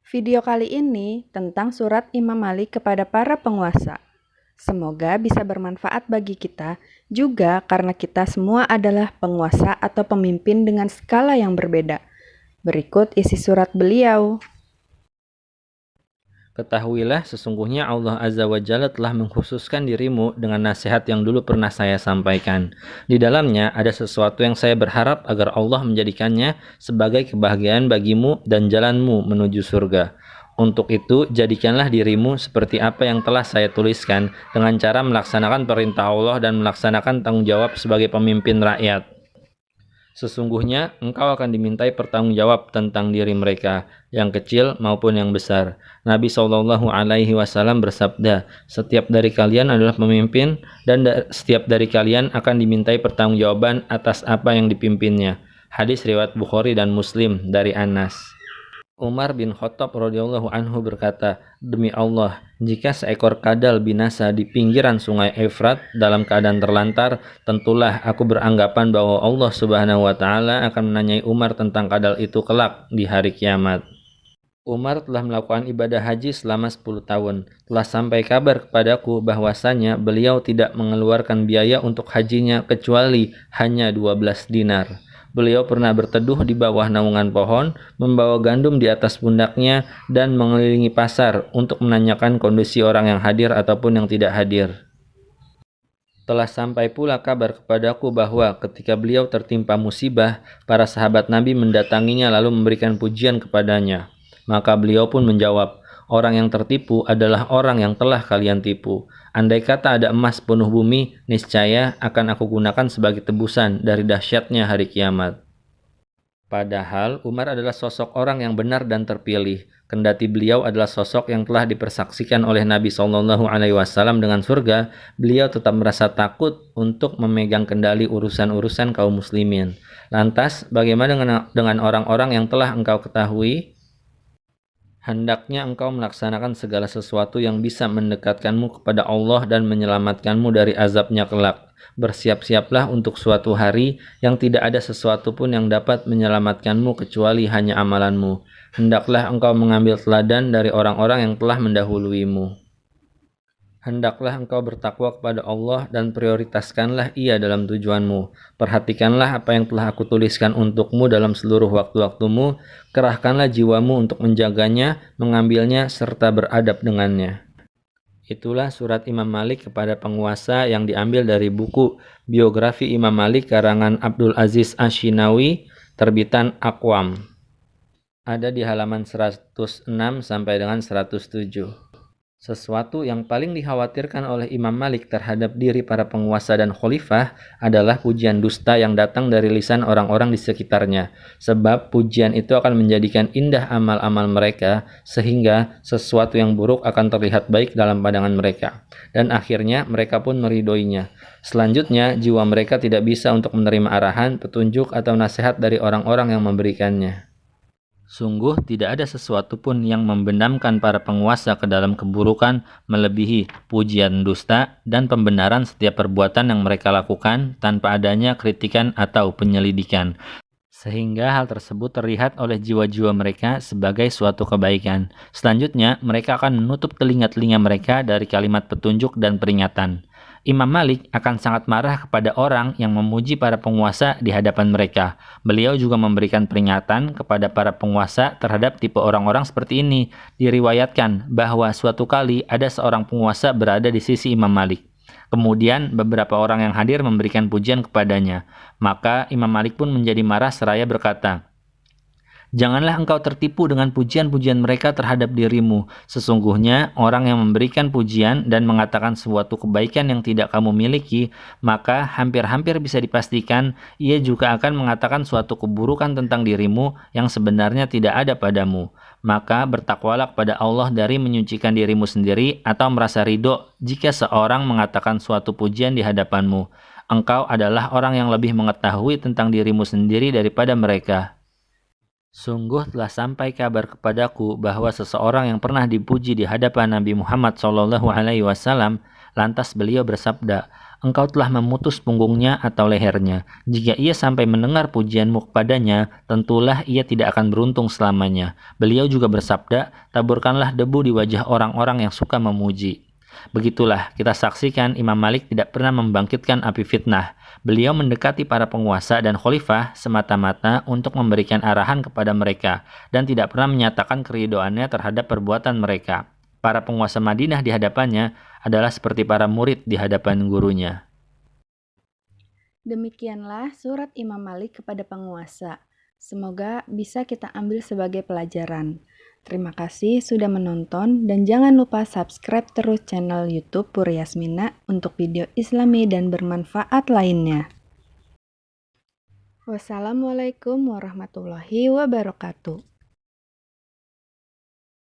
Video kali ini tentang surat Imam Malik kepada para penguasa. Semoga bisa bermanfaat bagi kita, juga karena kita semua adalah penguasa atau pemimpin dengan skala yang berbeda. Berikut isi surat beliau. Ketahuilah sesungguhnya Allah Azza wa Jalla telah mengkhususkan dirimu dengan nasihat yang dulu pernah saya sampaikan. Di dalamnya ada sesuatu yang saya berharap agar Allah menjadikannya sebagai kebahagiaan bagimu dan jalanmu menuju surga. Untuk itu, jadikanlah dirimu seperti apa yang telah saya tuliskan dengan cara melaksanakan perintah Allah dan melaksanakan tanggung jawab sebagai pemimpin rakyat. Sesungguhnya engkau akan dimintai pertanggungjawab tentang diri mereka, yang kecil maupun yang besar. Nabi SAW bersabda, setiap dari kalian adalah pemimpin, dan setiap dari kalian akan dimintai pertanggungjawaban atas apa yang dipimpinnya. Hadis riwayat Bukhari dan Muslim dari Anas. Umar bin Khattab radhiyallahu anhu berkata, demi Allah, jika seekor kadal binasa di pinggiran sungai Efrat dalam keadaan terlantar, tentulah aku beranggapan bahwa Allah Subhanahu wa taala akan menanyai Umar tentang kadal itu kelak di hari kiamat. Umar telah melakukan ibadah haji selama 10 tahun. Telah sampai kabar kepadaku bahwasanya beliau tidak mengeluarkan biaya untuk hajinya kecuali hanya 12 dinar. Beliau pernah berteduh di bawah naungan pohon, membawa gandum di atas pundaknya, dan mengelilingi pasar untuk menanyakan kondisi orang yang hadir ataupun yang tidak hadir. Telah sampai pula kabar kepadaku bahwa ketika beliau tertimpa musibah, para sahabat Nabi mendatanginya lalu memberikan pujian kepadanya. Maka beliau pun menjawab, orang yang tertipu adalah orang yang telah kalian tipu. Andai kata ada emas penuh bumi, niscaya akan aku gunakan sebagai tebusan dari dahsyatnya hari kiamat. Padahal Umar adalah sosok orang yang benar dan terpilih. Kendati beliau adalah sosok yang telah dipersaksikan oleh Nabi SAW dengan surga, beliau tetap merasa takut untuk memegang kendali urusan-urusan kaum muslimin. Lantas, bagaimana dengan orang-orang yang telah engkau ketahui? Hendaknya engkau melaksanakan segala sesuatu yang bisa mendekatkanmu kepada Allah dan menyelamatkanmu dari azabnya kelak. Bersiap-siaplah untuk suatu hari yang tidak ada sesuatu pun yang dapat menyelamatkanmu kecuali hanya amalanmu. Hendaklah engkau mengambil teladan dari orang-orang yang telah mendahuluimu. Hendaklah engkau bertakwa kepada Allah dan prioritaskanlah Ia dalam tujuanmu. Perhatikanlah apa yang telah aku tuliskan untukmu dalam seluruh waktu-waktumu. Kerahkanlah jiwamu untuk menjaganya, mengambilnya, serta beradab dengannya. Itulah surat Imam Malik kepada penguasa yang diambil dari buku Biografi Imam Malik karangan Abdul Aziz Ash-Shinawi, terbitan Aqwam. Ada di halaman 106 sampai dengan 107. Sesuatu yang paling dikhawatirkan oleh Imam Malik terhadap diri para penguasa dan khalifah adalah pujian dusta yang datang dari lisan orang-orang di sekitarnya. Sebab pujian itu akan menjadikan indah amal-amal mereka, sehingga sesuatu yang buruk akan terlihat baik dalam pandangan mereka. Dan akhirnya mereka pun meridoinya. Selanjutnya, jiwa mereka tidak bisa untuk menerima arahan, petunjuk, atau nasihat dari orang-orang yang memberikannya. Sungguh tidak ada sesuatu pun yang membenamkan para penguasa ke dalam keburukan melebihi pujian dusta dan pembenaran setiap perbuatan yang mereka lakukan tanpa adanya kritikan atau penyelidikan. Sehingga hal tersebut terlihat oleh jiwa-jiwa mereka sebagai suatu kebaikan. Selanjutnya, mereka akan menutup telinga-telinga mereka dari kalimat petunjuk dan peringatan. Imam Malik akan sangat marah kepada orang yang memuji para penguasa di hadapan mereka. Beliau juga memberikan peringatan kepada para penguasa terhadap tipe orang-orang seperti ini. Diriwayatkan bahwa suatu kali ada seorang penguasa berada di sisi Imam Malik. Kemudian beberapa orang yang hadir memberikan pujian kepadanya. Maka Imam Malik pun menjadi marah seraya berkata, janganlah engkau tertipu dengan pujian-pujian mereka terhadap dirimu. Sesungguhnya orang yang memberikan pujian dan mengatakan suatu kebaikan yang tidak kamu miliki, maka hampir-hampir bisa dipastikan ia juga akan mengatakan suatu keburukan tentang dirimu yang sebenarnya tidak ada padamu. Maka bertakwalah kepada Allah dari menyucikan dirimu sendiri atau merasa ridho jika seorang mengatakan suatu pujian di hadapanmu. Engkau adalah orang yang lebih mengetahui tentang dirimu sendiri daripada mereka. Sungguh telah sampai kabar kepadaku bahwa seseorang yang pernah dipuji di hadapan Nabi Muhammad SAW Lantas beliau bersabda, "Engkau telah memutus punggungnya atau lehernya. Jika ia sampai mendengar pujianmu kepadanya, tentulah ia tidak akan beruntung selamanya." Beliau juga bersabda, "Taburkanlah debu di wajah orang-orang yang suka memuji." Begitulah, kita saksikan Imam Malik tidak pernah membangkitkan api fitnah. Beliau mendekati para penguasa dan khalifah semata-mata untuk memberikan arahan kepada mereka dan tidak pernah menyatakan keridhoannya terhadap perbuatan mereka. Para penguasa Madinah di hadapannya adalah seperti para murid di hadapan gurunya. Demikianlah surat Imam Malik kepada penguasa. Semoga bisa kita ambil sebagai pelajaran. Terima kasih sudah menonton dan jangan lupa subscribe terus channel YouTube Puri Yasmina untuk video Islami dan bermanfaat lainnya. Wassalamualaikum warahmatullahi wabarakatuh.